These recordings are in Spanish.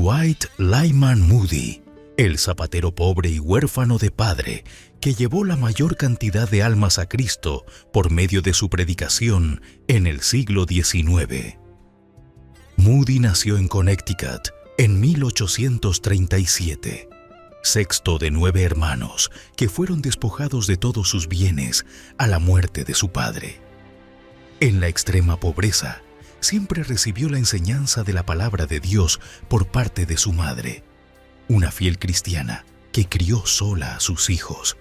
Dwight Lyman Moody, el zapatero pobre y huérfano de padre, que llevó la mayor cantidad de almas a Cristo por medio de su predicación en el siglo XIX. Moody nació en Connecticut en 1837, sexto de 9 hermanos que fueron despojados de todos sus bienes a la muerte de su padre. En la extrema pobreza, siempre recibió la enseñanza de la palabra de Dios por parte de su madre, una fiel cristiana que crió sola a sus hijos.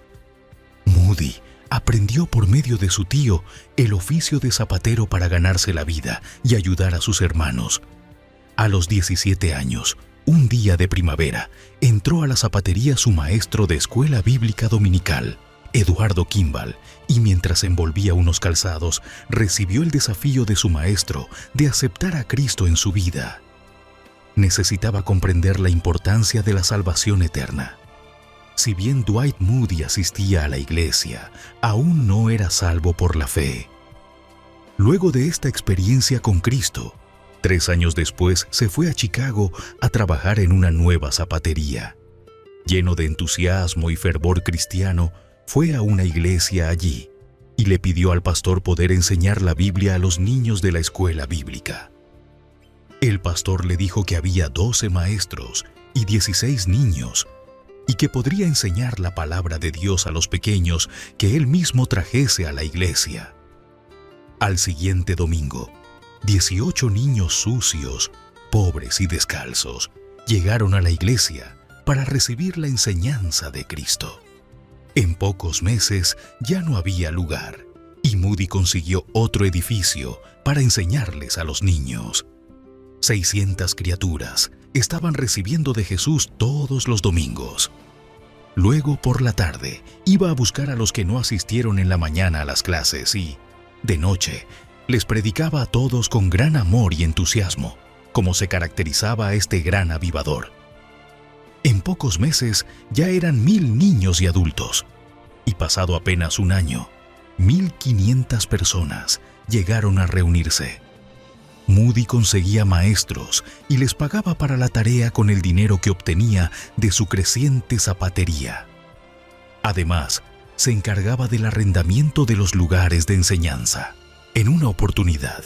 Moody aprendió por medio de su tío el oficio de zapatero para ganarse la vida y ayudar a sus hermanos. A los 17 años, un día de primavera, entró a la zapatería su maestro de escuela bíblica dominical, Eduardo Kimball, y mientras envolvía unos calzados, recibió el desafío de su maestro de aceptar a Cristo en su vida. Necesitaba comprender la importancia de la salvación eterna. Si bien Dwight Moody asistía a la iglesia, aún no era salvo por la fe. Luego de esta experiencia con Cristo, 3 años después se fue a Chicago a trabajar en una nueva zapatería. Lleno de entusiasmo y fervor cristiano, fue a una iglesia allí y le pidió al pastor poder enseñar la Biblia a los niños de la escuela bíblica. El pastor le dijo que había 12 maestros y 16 niños, y que podría enseñar la palabra de Dios a los pequeños que él mismo trajese a la iglesia. Al siguiente domingo, 18 niños sucios, pobres y descalzos llegaron a la iglesia para recibir la enseñanza de Cristo. En pocos meses ya no había lugar, y Moody consiguió otro edificio para enseñarles a los niños. 600 criaturas estaban recibiendo de Jesús todos los domingos. Luego, por la tarde, iba a buscar a los que no asistieron en la mañana a las clases y, de noche, les predicaba a todos con gran amor y entusiasmo, como se caracterizaba a este gran avivador. En pocos meses ya eran 1000 niños y adultos, y pasado apenas un año, 1500 personas llegaron a reunirse. Moody conseguía maestros y les pagaba para la tarea con el dinero que obtenía de su creciente zapatería. Además, se encargaba del arrendamiento de los lugares de enseñanza. En una oportunidad,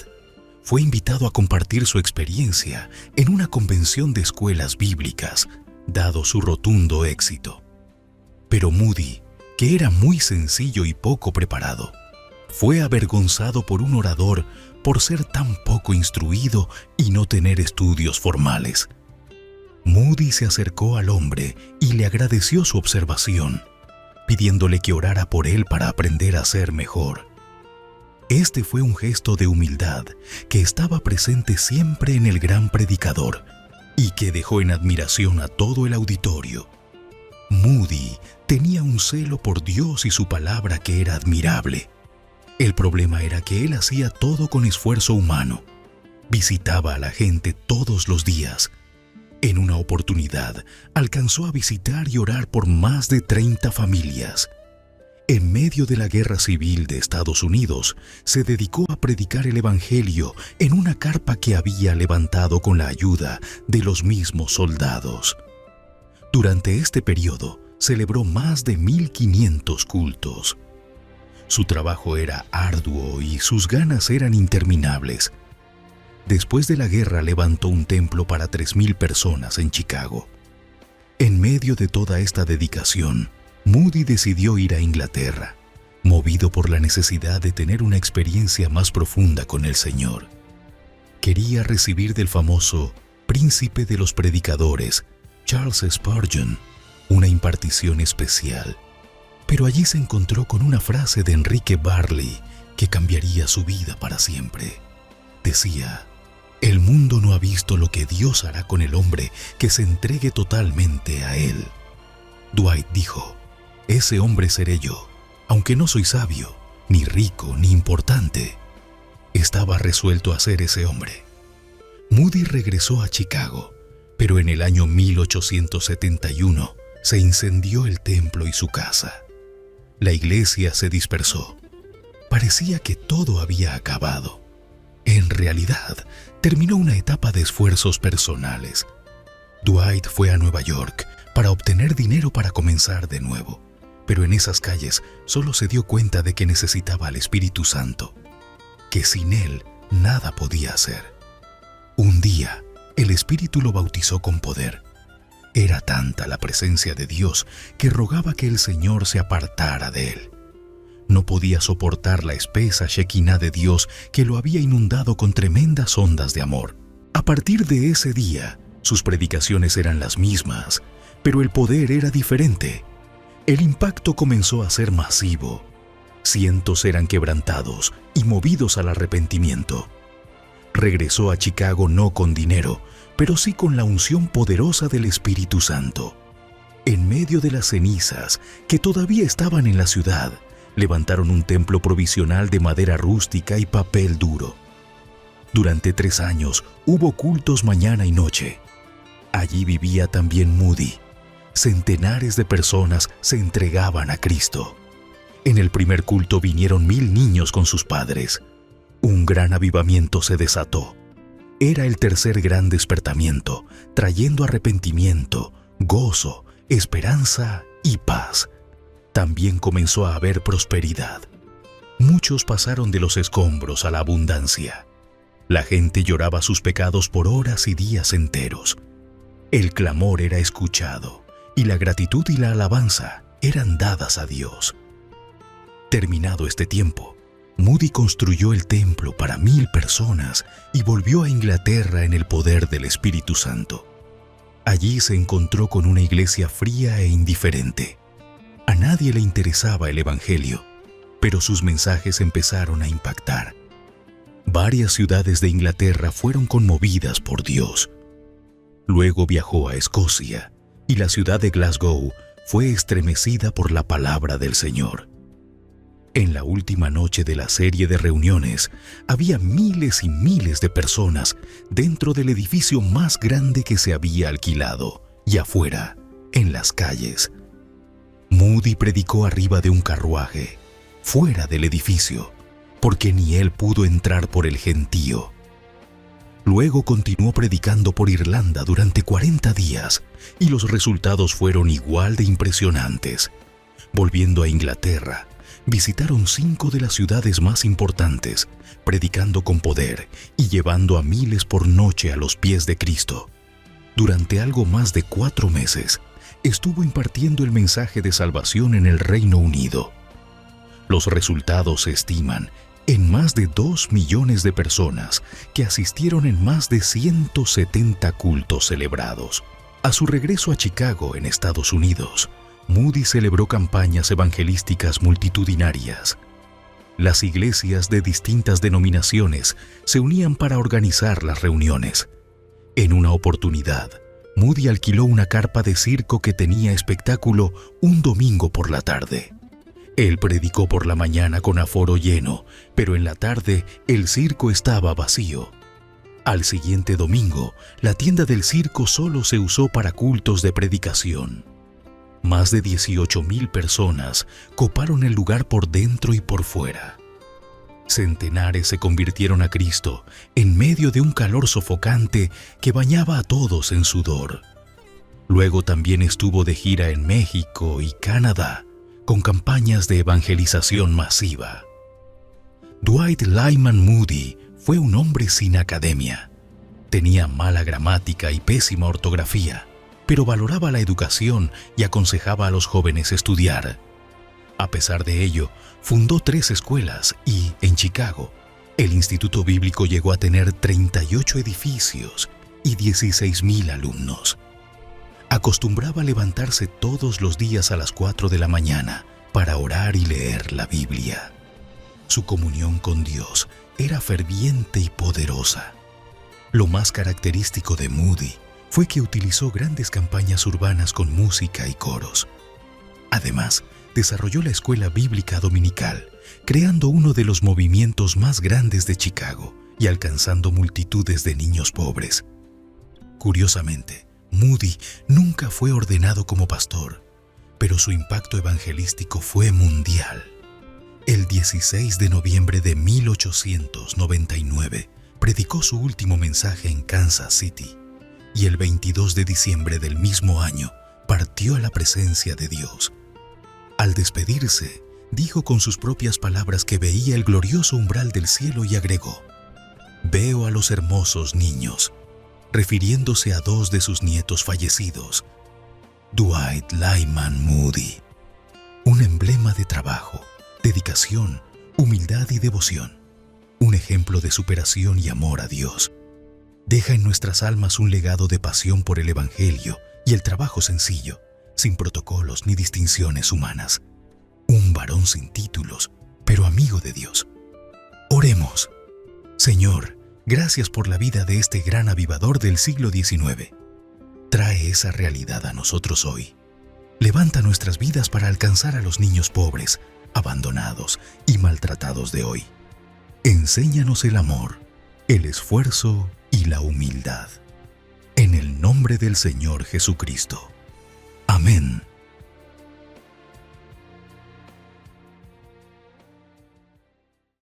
fue invitado a compartir su experiencia en una convención de escuelas bíblicas, dado su rotundo éxito. Pero Moody, que era muy sencillo y poco preparado, fue avergonzado por un orador por ser tan poco instruido y no tener estudios formales. Moody se acercó al hombre y le agradeció su observación, pidiéndole que orara por él para aprender a ser mejor. Este fue un gesto de humildad que estaba presente siempre en el gran predicador y que dejó en admiración a todo el auditorio. Moody tenía un celo por Dios y su palabra que era admirable. El problema era que él hacía todo con esfuerzo humano. Visitaba a la gente todos los días. En una oportunidad, alcanzó a visitar y orar por más de 30 familias. En medio de la Guerra Civil de Estados Unidos, se dedicó a predicar el Evangelio en una carpa que había levantado con la ayuda de los mismos soldados. Durante este periodo, celebró más de 1500 cultos. Su trabajo era arduo y sus ganas eran interminables. Después de la guerra levantó un templo para 3000 personas en Chicago. En medio de toda esta dedicación, Moody decidió ir a Inglaterra, movido por la necesidad de tener una experiencia más profunda con el Señor. Quería recibir del famoso príncipe de los predicadores, Charles Spurgeon, una impartición especial. Pero allí se encontró con una frase de Enrique Barley que cambiaría su vida para siempre. Decía: «El mundo no ha visto lo que Dios hará con el hombre que se entregue totalmente a Él». Dwight dijo: «Ese hombre seré yo, aunque no soy sabio, ni rico, ni importante». Estaba resuelto a ser ese hombre. Moody regresó a Chicago, pero en el año 1871 se incendió el templo y su casa. La iglesia se dispersó. Parecía que todo había acabado. En realidad, terminó una etapa de esfuerzos personales. Dwight fue a Nueva York para obtener dinero para comenzar de nuevo, pero en esas calles solo se dio cuenta de que necesitaba al Espíritu Santo, que sin él nada podía hacer. Un día, el Espíritu lo bautizó con poder. Era tanta la presencia de Dios que rogaba que el Señor se apartara de él. No podía soportar la espesa Shekinah de Dios que lo había inundado con tremendas ondas de amor. A partir de ese día, sus predicaciones eran las mismas, pero el poder era diferente. El impacto comenzó a ser masivo. Cientos eran quebrantados y movidos al arrepentimiento. Regresó a Chicago no con dinero, pero sí con la unción poderosa del Espíritu Santo. En medio de las cenizas que todavía estaban en la ciudad, levantaron un templo provisional de madera rústica y papel duro. Durante 3 años hubo cultos mañana y noche. Allí vivía también Moody. Centenares de personas se entregaban a Cristo. En el primer culto vinieron 1000 niños con sus padres. Un gran avivamiento se desató. Era el tercer gran despertamiento, trayendo arrepentimiento, gozo, esperanza y paz. También comenzó a haber prosperidad. Muchos pasaron de los escombros a la abundancia. La gente lloraba sus pecados por horas y días enteros. El clamor era escuchado y la gratitud y la alabanza eran dadas a Dios. Terminado este tiempo, Moody construyó el templo para 1000 personas y volvió a Inglaterra en el poder del Espíritu Santo. Allí se encontró con una iglesia fría e indiferente. A nadie le interesaba el Evangelio, pero sus mensajes empezaron a impactar. Varias ciudades de Inglaterra fueron conmovidas por Dios. Luego viajó a Escocia y la ciudad de Glasgow fue estremecida por la palabra del Señor. En la última noche de la serie de reuniones, había miles y miles de personas dentro del edificio más grande que se había alquilado y afuera, en las calles. Moody predicó arriba de un carruaje, fuera del edificio, porque ni él pudo entrar por el gentío. Luego continuó predicando por Irlanda durante 40 días y los resultados fueron igual de impresionantes. Volviendo a Inglaterra, visitaron 5 de las ciudades más importantes, predicando con poder y llevando a miles por noche a los pies de Cristo. Durante algo más de 4 meses, estuvo impartiendo el mensaje de salvación en el Reino Unido. Los resultados se estiman en más de 2 millones de personas que asistieron en más de 170 cultos celebrados. A su regreso a Chicago, en Estados Unidos, Moody celebró campañas evangelísticas multitudinarias. Las iglesias de distintas denominaciones se unían para organizar las reuniones. En una oportunidad, Moody alquiló una carpa de circo que tenía espectáculo un domingo por la tarde. Él predicó por la mañana con aforo lleno, pero en la tarde el circo estaba vacío. Al siguiente domingo, la tienda del circo solo se usó para cultos de predicación. Más de 18,000 personas coparon el lugar por dentro y por fuera. Centenares se convirtieron a Cristo en medio de un calor sofocante que bañaba a todos en sudor. Luego también estuvo de gira en México y Canadá, con campañas de evangelización masiva. Dwight Lyman Moody fue un hombre sin academia. Tenía mala gramática y pésima ortografía, pero valoraba la educación y aconsejaba a los jóvenes estudiar. A pesar de ello, fundó 3 escuelas y, en Chicago, el Instituto Bíblico llegó a tener 38 edificios y 16,000 alumnos. Acostumbraba a levantarse todos los días a las 4 de la mañana para orar y leer la Biblia. Su comunión con Dios era ferviente y poderosa. Lo más característico de Moody fue que utilizó grandes campañas urbanas con música y coros. Además, desarrolló la escuela bíblica dominical, creando uno de los movimientos más grandes de Chicago y alcanzando multitudes de niños pobres. Curiosamente, Moody nunca fue ordenado como pastor, pero su impacto evangelístico fue mundial. El 16 de noviembre de 1899, predicó su último mensaje en Kansas City y el 22 de diciembre del mismo año partió a la presencia de Dios. Al despedirse, dijo con sus propias palabras que veía el glorioso umbral del cielo y agregó: «Veo a los hermosos niños», refiriéndose a dos de sus nietos fallecidos, Dwight Lyman Moody. Un emblema de trabajo, dedicación, humildad y devoción. Un ejemplo de superación y amor a Dios. Deja en nuestras almas un legado de pasión por el Evangelio y el trabajo sencillo, sin protocolos ni distinciones humanas. Un varón sin títulos, pero amigo de Dios. Oremos. Señor, gracias por la vida de este gran avivador del siglo XIX. Trae esa realidad a nosotros hoy. Levanta nuestras vidas para alcanzar a los niños pobres, abandonados y maltratados de hoy. Enséñanos el amor, el esfuerzo y la humildad. En el nombre del Señor Jesucristo. Amén.